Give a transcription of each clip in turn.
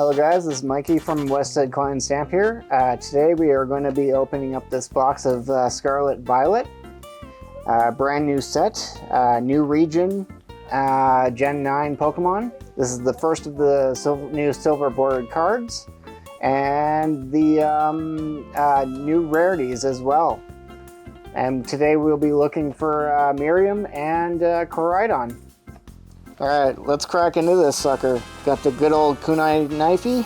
Hello guys, this is Mikey from Westside Coin Stamp here. Today we are going to be opening up this box of Scarlet Violet. Brand new set, new region, Gen 9 Pokemon. This is the first of the new silver bordered cards. And the new rarities as well. And today we'll be looking for Miriam and Koraidon. Alright, let's crack into this sucker. Got the good old kunai knifey.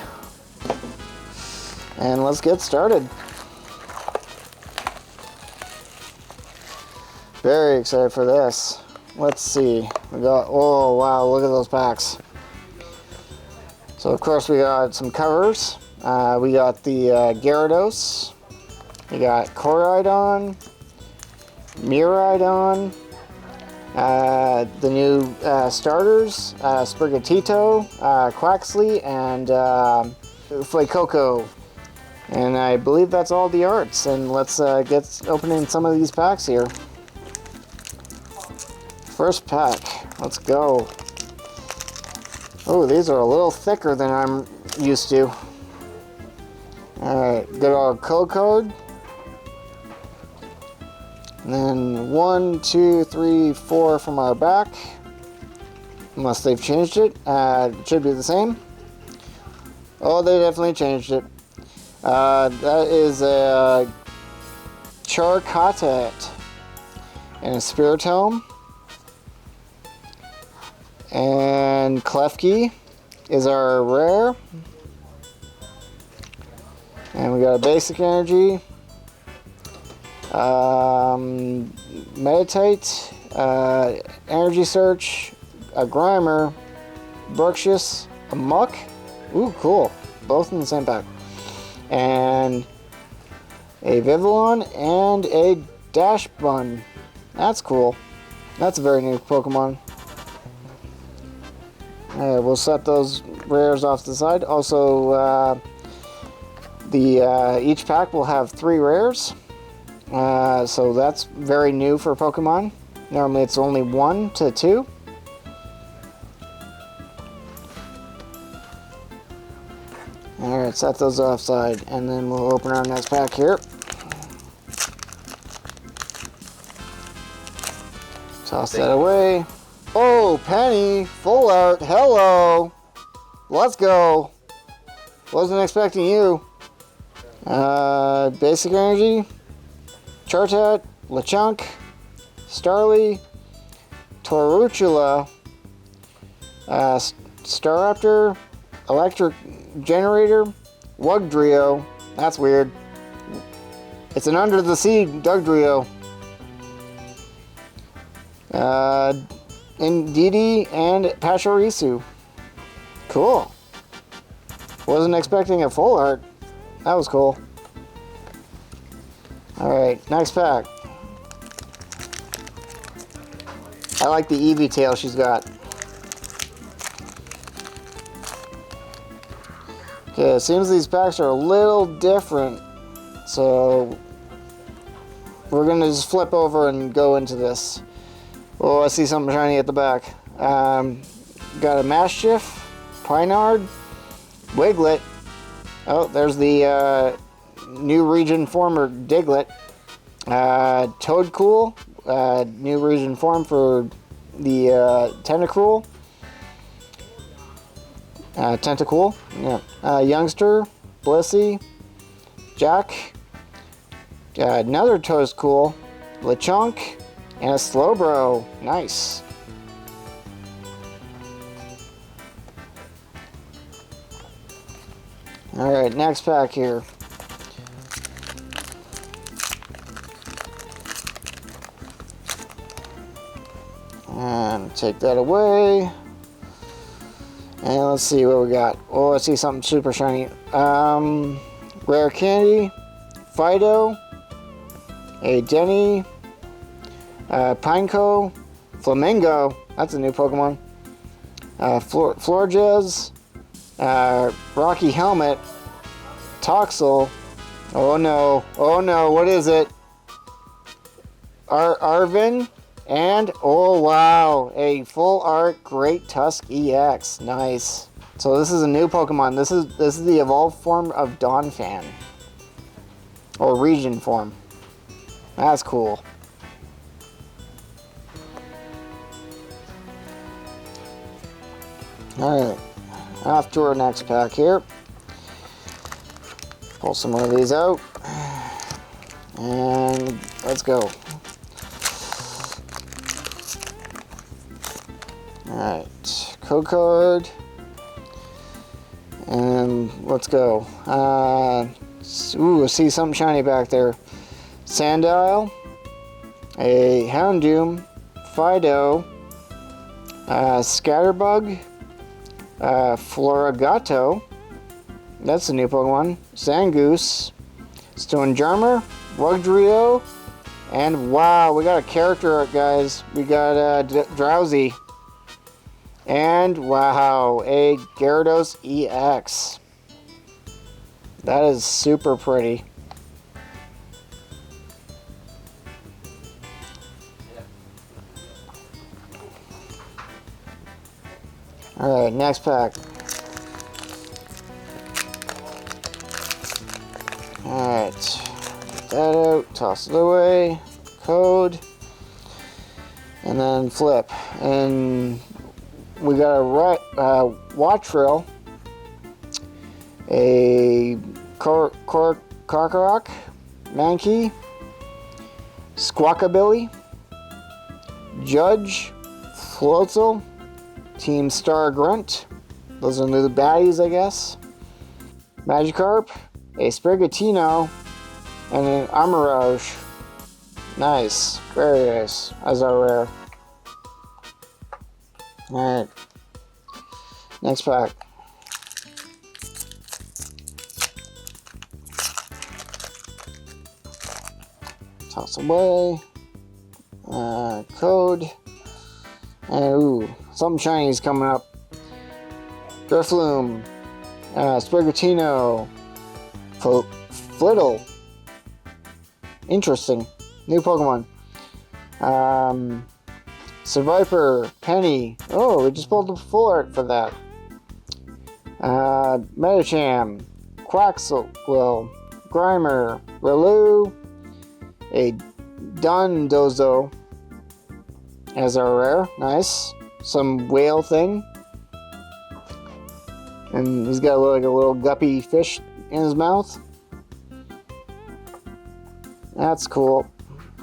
And let's get started. Very excited for this. Let's see. We got, oh wow, look at those packs. So of course we got some covers. We got the Gyarados. We got Koraidon. Miraidon. The new starters, Sprigatito, Quaxley, and Fuecoco. And I believe that's all the arts. And let's get opening some of these packs here. First pack, let's go. Oh, these are a little thicker than I'm used to. Alright, good old code card. And then 1, 2, 3, 4 from our back. Unless they've changed it. It should be the same. Oh, they definitely changed it. That is a Charcatet and a Spiritomb. And Klefki is our rare. And we got a basic energy. Meditate, Energy Search, a Grimer, Bruxius, a Muck. Ooh, cool. Both in the same pack. And a Vivillon and a Dash Bun. That's cool. That's a very new Pokemon. Alright, we'll set those rares off to the side. Also, each pack will have 3 rares. So that's very new for Pokemon. Normally it's only 1 to 2. Alright, set those offside, and then we'll open our next pack here. Toss that away. Oh, Penny! Full art! Hello! Let's go! Wasn't expecting you. Basic energy. Chartat, Lechonk, Starly, Torrutula, Staraptor, Electric Generator, Wugdrio. That's weird. It's an under the sea Dugtrio. Indeedee and Pachirisu. Cool. Wasn't expecting a full art. That was cool. Alright, next pack. I like the Eevee tail she's got. Okay, it seems these packs are a little different. So, we're going to just flip over and go into this. Oh, I see something shiny at the back. Got a Maschiff, Pinard, Wiglet. Oh, there's the new region former Diglett. Toadcool, new region form for the Tentacruel. Tentacool, yeah. Youngster, Blissey, Jack, another Toadcool, Lechonk, and a Slowbro. Nice. Alright, next pack here. And take that away. And let's see what we got. Oh, I see something super shiny. Rare Candy, Fido, a Denny, Pineco, Flamingo. That's a new Pokemon. Florges, Rocky Helmet, Toxel. Oh no, what is it? Arvin, and oh wow, a full art Great Tusk EX. Nice. So this is a new Pokemon. This is the evolved form of Donphan. Or region form. That's cool. Alright. Off to our next pack here. Pull some more of these out. And let's go. Alright. Code card. And let's go. Ooh, I see something shiny back there. Sandile. A Houndoom. Fido. Scatterbug. Floragato. That's a new Pokemon. Zangoose. Stonejarmer. Wugdrio. And wow, we got a character art, guys. We got Drowsy. And wow, a Gyarados EX. That is super pretty. Alright, next pack. Alright, get that out, toss it away, code, and then flip. And we got a Wattrill, a Karkarock, Mankey, Squawkabilly, Judge, Floatzel, Team Star Grunt. Those are the baddies, I guess. Magikarp, a Sprigatito, and an Amarage. Nice. Very nice. As our rare. Alright. Next pack. Toss away. Code. And ooh, something shiny is coming up. Drifloon. Sprigatito. Flittle. Interesting. New Pokemon. Survivor. Penny. Oh, we just pulled the full art for that. Medicham. Quaxwell. Grimer. Relu. A Dondozo as our rare. Nice. Some whale thing. And he's got like a little guppy fish in his mouth. That's cool.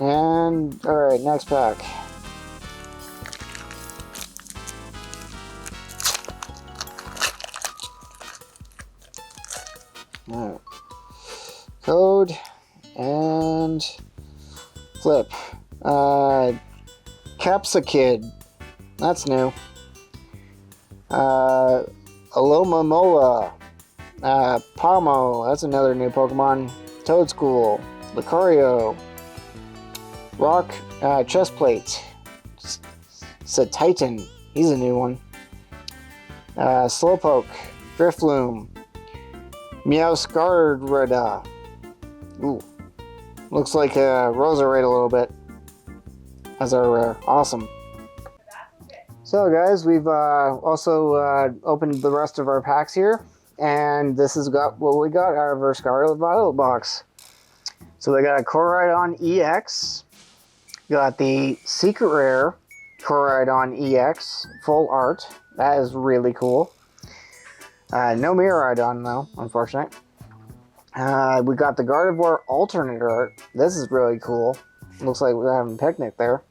And alright, next pack. Alright. Code and flip. Capsakid. That's new. Alomomola. Palmo. That's another new Pokemon. Toadschool. Lucario. Rock. Chestplate. Titan. He's a new one. Slowpoke. Drifloon. Meowscarada. Ooh. Looks like Roserade a little bit. As our rare. Awesome. So guys, we've also opened the rest of our packs here. And this has got what we got out of our Scarlet Violet box. So we got a Koraidon EX. Got the Secret Rare Koraidon EX full art. That is really cool. No Miraidon though, unfortunately. We got the Gardevoir alternate art. This is really cool. Looks like we're having a picnic there.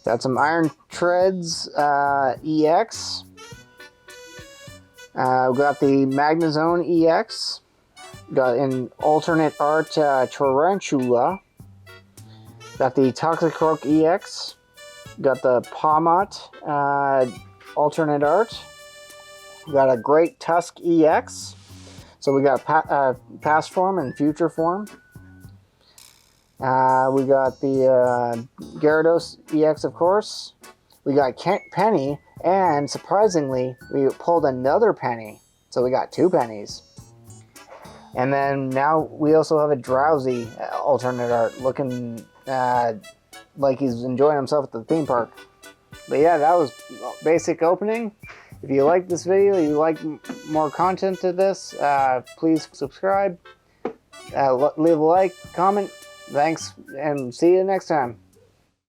Got some Iron Treads EX. We got the Magnezone EX. Got an alternate art Tarantula. Got the Toxicroak EX. Got the Pawmot alternate art. We got a Great Tusk EX. So we got past form and future form. We got the Gyarados EX, of course. We got Penny, and surprisingly, we pulled another Penny. So we got two Pennies. And then now we also have a Drowsy alternate art, looking like he's enjoying himself at the theme park. But yeah, that was basic opening. If If you like this video, you like more content to this, please subscribe, leave a like, comment. Thanks, and see you next time.